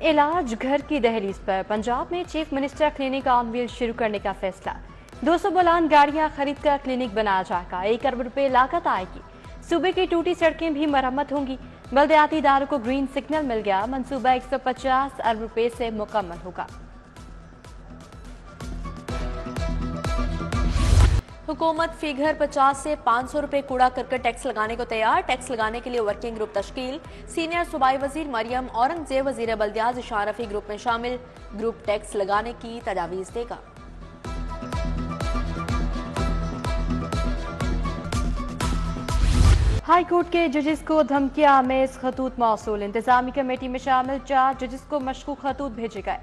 इलाज घर की दहलीज पर पंजाब में chief minister clinic on wheel शुरू करने का फैसला। 200 बुलंद गाड़ियां खरीद कर क्लिनिक बनाया जाएगा। 1 अरब रुपए लागत आएगी। सूबे की टूटी सड़कें भी मरम्मत होंगी। बल्दियाती इदारों को ग्रीन सिग्नल मिल गया। मंसूबा 150 अरब रुपए से मुकम्मल होगा। हुकूमत फी घर 50 से 500 रुपए कूड़ा करकट टैक्स लगाने को तैयार। टैक्स लगाने के लिए वर्किंग ग्रुप तश्कील। सीनियर सूबाई वजीर मरियम औरंगजेब वजीर बल्दियात ज़िशान रफी ग्रुप में शामिल। ग्रुप टैक्स लगाने की तजावीज़ देगा। हाई कोर्ट के जजेस को धमकियां आमेज खतूत मौसूल। इंतजामी कमेटी में शामिल 4 जजेस को मशकूक खतूत भेजे गए।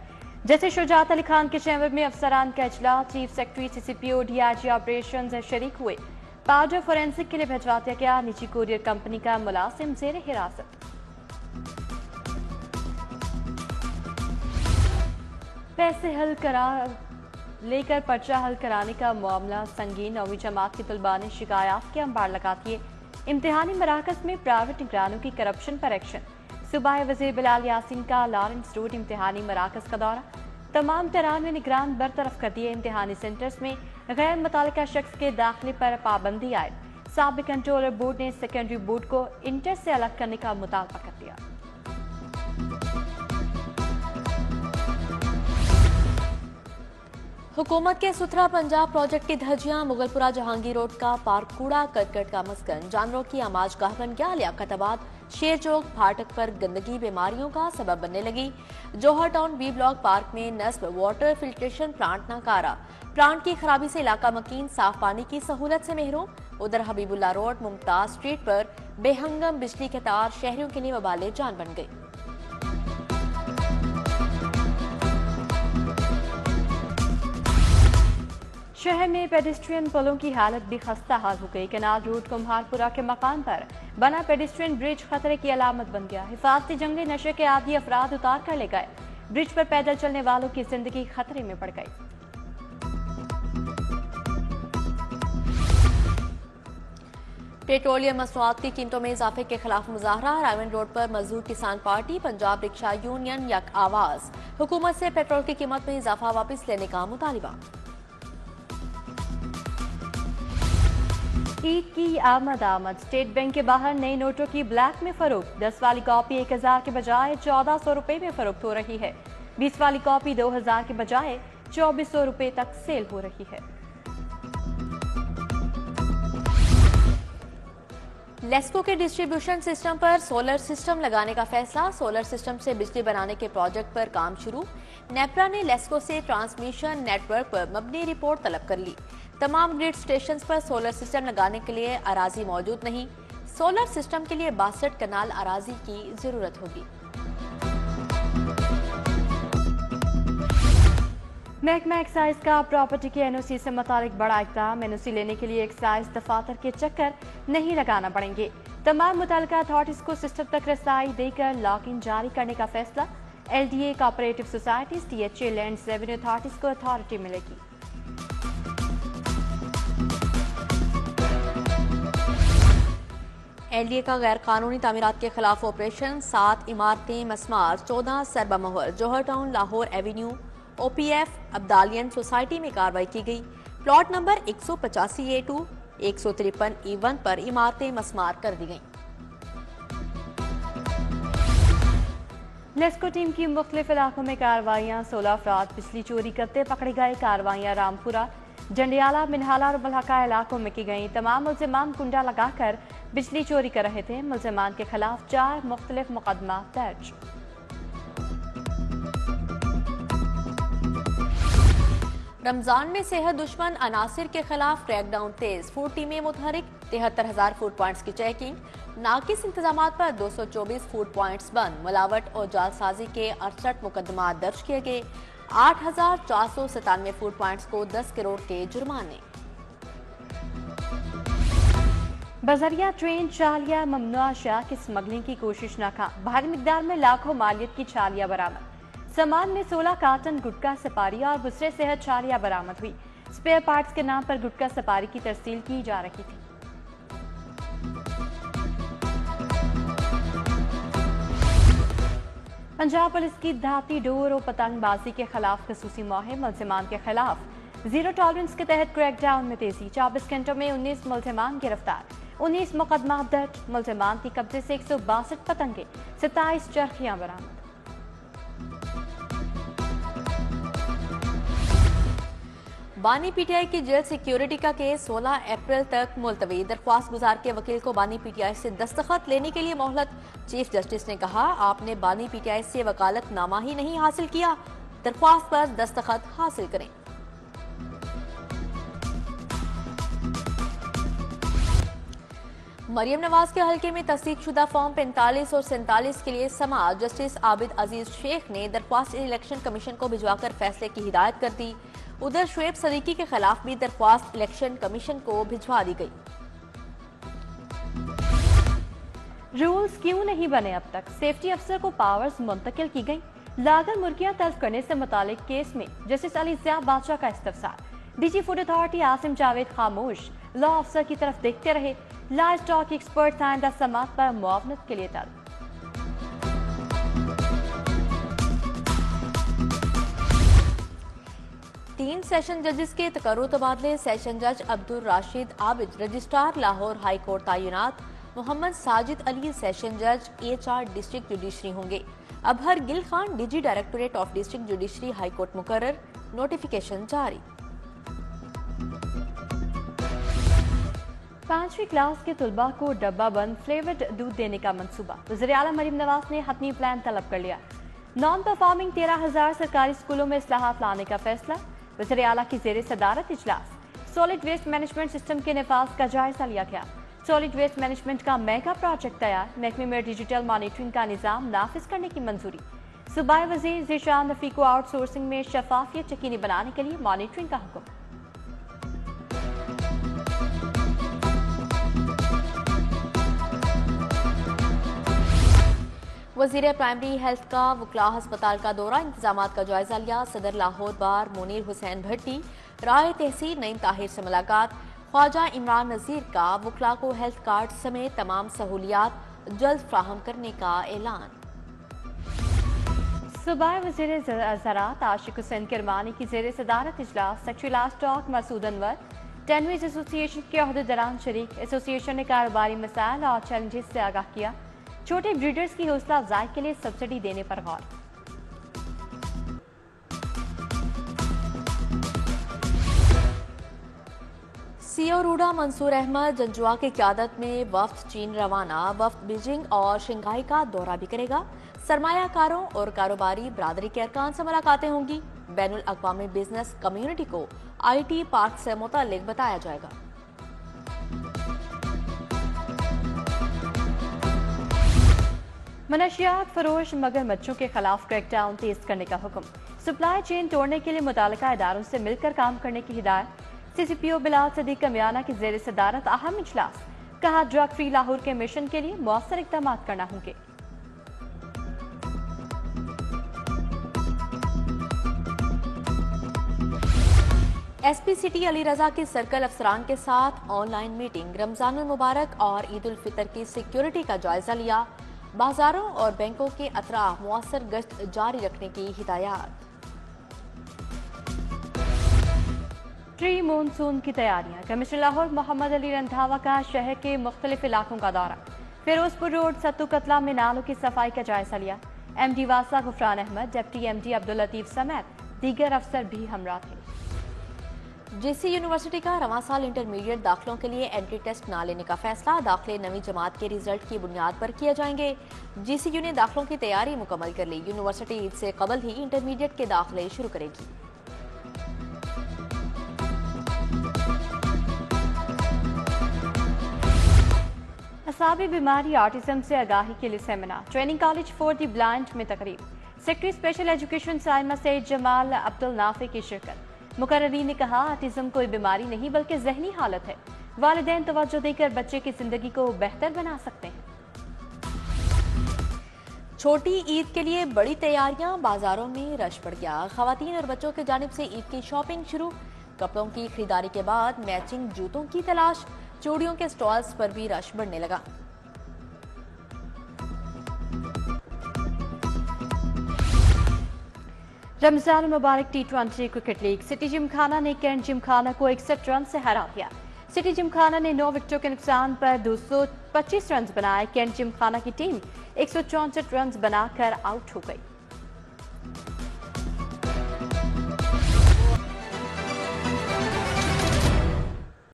जैसे शुजात अली खान के चैम्बर में अफसरान का इजलास। Chief secretary CCPO DIG operation शरीक हुए। पाउडर फोरेंसिक के लिए भिजवा दिया गया। निजी कोरियर कंपनी का मुलाजिम जेर हिरासत। पैसे हल करार लेकर पर्चा हल कराने का मामला संगीन। 9वीं जमात के तलबा ने शिकायत के अंबार लगा दिए। इम्तिहानी मराकज में प्राइवेट निगरानों की करप्शन पर एक्शन। सूबाई वजीर बिलाल यासीन का लॉरेंस रोड इम्तिहानी मराकज का दौरा। तमाम 93 निगरान बरतरफ कर दिए। इम्तिहानी सेंटर्स में गैर मुतालिका शख्स के दाखिले पर पाबंदी आयद। साबिक कंट्रोलर बोर्ड ने सेकेंडरी बोर्ड को इंटर से अलग करने का मुतालबा कर दिया। हुकूमत के सुथरा पंजाब प्रोजेक्ट की धज्जियां। मुगलपुरा जहांगीर रोड का पार्क कूड़ा करकट का मस्कन। जानवरों की आमाज गाह बन गया। लियाकताबाद शेर चौक फाटक पर गंदगी बीमारियों का सबब बनने लगी। जौहर टाउन बी ब्लॉक पार्क में नस्ब वाटर फिल्ट्रेशन प्लांट नाकारा। प्लांट की खराबी से इलाका मकीन साफ पानी की सहूलत से महरूम। उधर हबीबुल्ला रोड मुमताज स्ट्रीट पर बेहंगम बिजली के तार शहरियों के लिए वबाले जान बन गई। शहर में पेडेस्ट्रियन पुलों की हालत भी खस्ता हाल हो गई। कनाल रोड कुम्हारपुरा के मकान पर बना पेडेस्ट्रियन ब्रिज खतरे की अलामत बन गया। हिफाजती जंगली नशे के आदी अफराद उतार कर ले गए। ब्रिज पर पैदल चलने वालों की जिंदगी खतरे में पड़ गई। पेट्रोलियम मसनूआत की कीमतों में इजाफे के खिलाफ मुजाहरा। रायवन रोड पर मजदूर किसान पार्टी पंजाब रिक्शा यूनियन यक आवाज। हुकूमत से पेट्रोल की कीमत में इजाफा वापस लेने का मुतालिबा। ईद की आमद। स्टेट बैंक के बाहर नए नोटों की ब्लैक में फरोख्त। 10 वाली कॉपी 1000 के बजाय 1400 रुपए में फरोख्त हो रही है। 20 वाली कॉपी 2000 के बजाय 2400 रुपए तक सेल हो रही है। लेस्को के डिस्ट्रीब्यूशन सिस्टम पर सोलर सिस्टम लगाने का फैसला। सोलर सिस्टम से बिजली बनाने के प्रोजेक्ट पर काम शुरू। नेपरा ने लेस्को से ट्रांसमिशन नेटवर्क पर मबनी रिपोर्ट तलब कर ली। तमाम ग्रिड स्टेशन पर सोलर सिस्टम लगाने के लिए अराजी मौजूद नहीं। सोलर सिस्टम के लिए 62 कनाल अराजी की जरूरत होगी। महकमा एक्साइज का प्रॉपर्टी के NOC से मुतालिक बड़ा इक़दाम। NOC लेने के लिए एक्साइज दफातर के चक्कर नहीं लगाना पड़ेंगे। तमाम मुतालिका अथॉरिटीज को सिस्टम तक रसाई देकर लॉक इन जारी करने का फैसला। LDA cooperative societies THA land revenue authorities को अथॉरिटी मिलेगी। LDA का गैर कानूनी तामीरात के खिलाफ ऑपरेशन। 7 इमारतें मस्मार। 14 सरबमोहर। Johar town Lahore avenue OPF Abdalian society में कार्रवाई की गई। प्लॉट नंबर 185A2 153E1 पर इमारतें मस्मार कर दी गईं। लेस्को टीम की मुख्तलिफ इलाकों में कार्रवाइयां। 16 अफराद बिजली चोरी करते पकड़े गए। कार्रवाइयां रामपुरा जंडियाला मिनहाला और बलहका इलाकों में की गई। तमाम मुल्जिमान कुंडा लगाकर बिजली चोरी कर रहे थे। मुल्जिमान के खिलाफ 4 मुख्तलिफ मुकदमा दर्ज। रमजान में सेहत दुश्मन अनासिर के खिलाफ क्रैकडाउन तेज। फूड टीमें मुतहरिक। 73,000 फूड पॉइंट्स की चेकिंग। नाकिस इंतजामात पर 224 फूड पॉइंट्स बंद। मिलावट और जालसाजी के 68 मुकदमा दर्ज किए गए। 8,497 फूड पॉइंट्स को 10 करोड़ के जुर्माने। बजरिया ट्रेन छालिया ममनुआ अशिया की स्मगलिंग की कोशिश नाकाम। भारी मिकदार में लाखों मालियत की छालिया बरामद। सामान में 16 कार्टन गुटखा सपारी और बुसरे सेहत छालिया बरामद हुई। स्पेयर पार्ट्स के नाम पर गुटखा सपारी की तरसील की जा रही थी। पंजाब पुलिस की धाती डोर और पतंगबाजी के खिलाफ खसूसी मुहिम, मुलजिमान के खिलाफ जीरो टॉलरेंस के तहत क्रैकडाउन में तेजी। 24 घंटों में 19 मुलजिमान गिरफ्तार, 19 मुकदमा दर्ज। मुलजिमान की कब्जे से 162 पतंगे, 27 चरखियां बरामद। बानी पीटीआई की जेल सिक्योरिटी का केस 16 अप्रैल तक मुलतवी। दरख्वास्त गुजार के वकील को बानी पीटीआई से दस्तखत लेने के लिए मोहलत। चीफ जस्टिस ने कहा, आपने बानी पीटीआई से वकालतनामा ही नहीं हासिल किया, दरख्वास्त पर दस्तखत हासिल करें। मरियम नवाज के हलके में तस्दीकशुदा फॉर्म 45 और 47 के लिए समाअत। जस्टिस आबिद अजीज शेख ने दरख्वास्त इलेक्शन कमीशन को भिजवाकर फैसले की हिदायत कर दी। उधर शुएब सदीकी के खिलाफ भी दरख्वास्त इलेक्शन कमीशन को भिजवा दी गई। रूल्स क्यों नहीं बने अब तक? सेफ्टी अफसर को पावर्स मुंतकिल की गई। लागर मुर्गियां तल्फ करने से मुतालिक केस में जस्टिस अली ज़िया बादशाह का इस्तफसार। DG food authority Asim Javed खामोश, लॉ अफसर की तरफ देखते रहे। लाइव स्टॉक एक्सपर्ट आइंदा समात पर मुआवनत के लिए तलब। तीन सेशन जजेस के तकर्रुर तबादले। सेशन जज Abdul Rashid Abid registrar Lahore high court तैनात। मोहम्मद साजिद अली सेशन जज HR डिस्ट्रिक्ट जुडिशरी होंगे। Abhar Gill Khan DG directorate of district judiciary high court मुकर्रर। नोटिफिकेशन जारी। 5वीं क्लास के तुलबा को डब्बा बंद फ्लेवर्ड दूध देने का मंसूबा। वज़ीर आला मरियम नवाज ने हतमी प्लान तलब कर लिया। नॉन परफॉर्मिंग 13,000 सरकारी स्कूलों में इस्लाहात लाने का फैसला। वज़ीर आला की ज़ेरे सदारत इजलास। सॉलिड वेस्ट मैनेजमेंट सिस्टम के निफाज का जायजा लिया गया। सॉलिड वेस्ट मैनेजमेंट का मेगा प्रोजेक्ट तैयार। महकमे में डिजिटल मॉनिटरिंग का निज़ाम नाफिज करने की मंजूरी। सूबाई वज़ीर ज़ीशान रफ़ी को आउटसोर्सिंग में शफाफियत यकीनी बनाने के लिए मॉनिटरिंग का हुक्म। वजीर प्राइमरी हेल्थ का वकला अस्पताल का दौरा, इंतजामात का जायजा लिया। सदर लाहौर बार मुनीर हुसैन भट्टी, राय तहसील नईम ताहिर से मुलाकात। ख्वाजा इमरान नज़ीर का वकला को हेल्थ कार्ड समेत तमाम सहूलियात जल्द फ्राहम करने का ऐलान। सूबाई वज़ीर ज़राअत आशिक हुसैन किरमानी की ज़ेरे सदारत इजलास। सेक्रेटरी लास्ट टॉक मसूद अनवर टेनवीज एसोसिएशन के अहदेदारान शरीक। एसोसिएशन ने कारोबारी मसाइल और चैलेंजेस से आगाह किया। छोटे ब्रीडर्स की हौसला अफजाई के लिए सब्सिडी देने पर गौर। सीओ रूडा मंसूर अहमद जंजुआ की क़यादत में वफ्द चीन रवाना। वफ्द बीजिंग और शंघाई का दौरा भी करेगा। सरमायाकारों और कारोबारी बरादरी के अरकान से मुलाकातें होंगी। बैनुल अक़वामी बिजनेस कम्युनिटी को IT पार्क से मुताल्लिक बताया जाएगा। मनशियात फरोश मगरमच्छों के खिलाफ क्रैकडाउन तेज करने का हुक्म। सप्लाई चेन तोड़ने के लिए मुतालिका इदारों से मिलकर काम करने की हिदायत। CCPO बिलाल सदीक कमियाना की ज़ेरे सदारत अहम इजलास। कहा, ड्रग फ्री लाहौर के मिशन के लिए मौसर इक़दाम करना होंगे। SP सिटी अली रजा के सर्कल अफसरान के साथ ऑनलाइन मीटिंग। रमजानुल मुबारक और ईद उल फितर की सिक्योरिटी का जायजा लिया। बाजारों और बैंकों के अतराफ मुअस्सर गश्त जारी रखने की हिदायत। प्री मानसून की तैयारियां। कमिश्नर लाहौर मोहम्मद अली रंधावा का शहर के मुख्तलिफ इलाकों का दौरा। फिरोजपुर रोड सत्तू कतला में नालों की सफाई का जायजा लिया। MD वासा गुफरान अहमद, डिप्टी MD अब्दुल लतीफ समेत दीगर अफसर भी हमरा थे। JC यूनिवर्सिटी का रवां साल इंटरमीडिएट दाखिलों के लिए एंट्री टेस्ट ना लेने का फैसला। दाखिले नवी जमात के रिजल्ट की बुनियाद पर किए जाएंगे। GCU ने दाखिलों की तैयारी मुकम्मल कर ली। यूनिवर्सिटी ईद से कबल ही इंटरमीडिएट के दाखिले शुरू करेगी। असाबी बीमारी ऑटिज्म से आगाही के लिए seminar. Training college for the blind में तकरीब। Secretary special education Saima Syed Jamal Abdul Nafe की शिरकत। मुकर्ररीन ने कहा, ऑटिज्म कोई बीमारी नहीं बल्कि जहनी हालत है। वालिदैन तवज्जो देकर बच्चे की जिंदगी को बेहतर बना सकते हैं। छोटी ईद के लिए बड़ी तैयारियां। बाजारों में रश बढ़ गया। खवातीन और बच्चों की जानिब से ईद की शॉपिंग शुरू। कपड़ों की खरीदारी के बाद मैचिंग जूतों की तलाश। चूड़ियों के स्टॉल्स पर भी रश बढ़ने लगा। रमजान मुबारक टी20 क्रिकेट लीग सिटी जिमखाना ने कैंट जिमखाना को 61 रन से हरा दिया। सिटी जिमखाना ने 9 विकेटों के नुकसान पर 225 रन बनाए। कैंट जिमखाना की टीम 164 रन बनाकर आउट हो गई।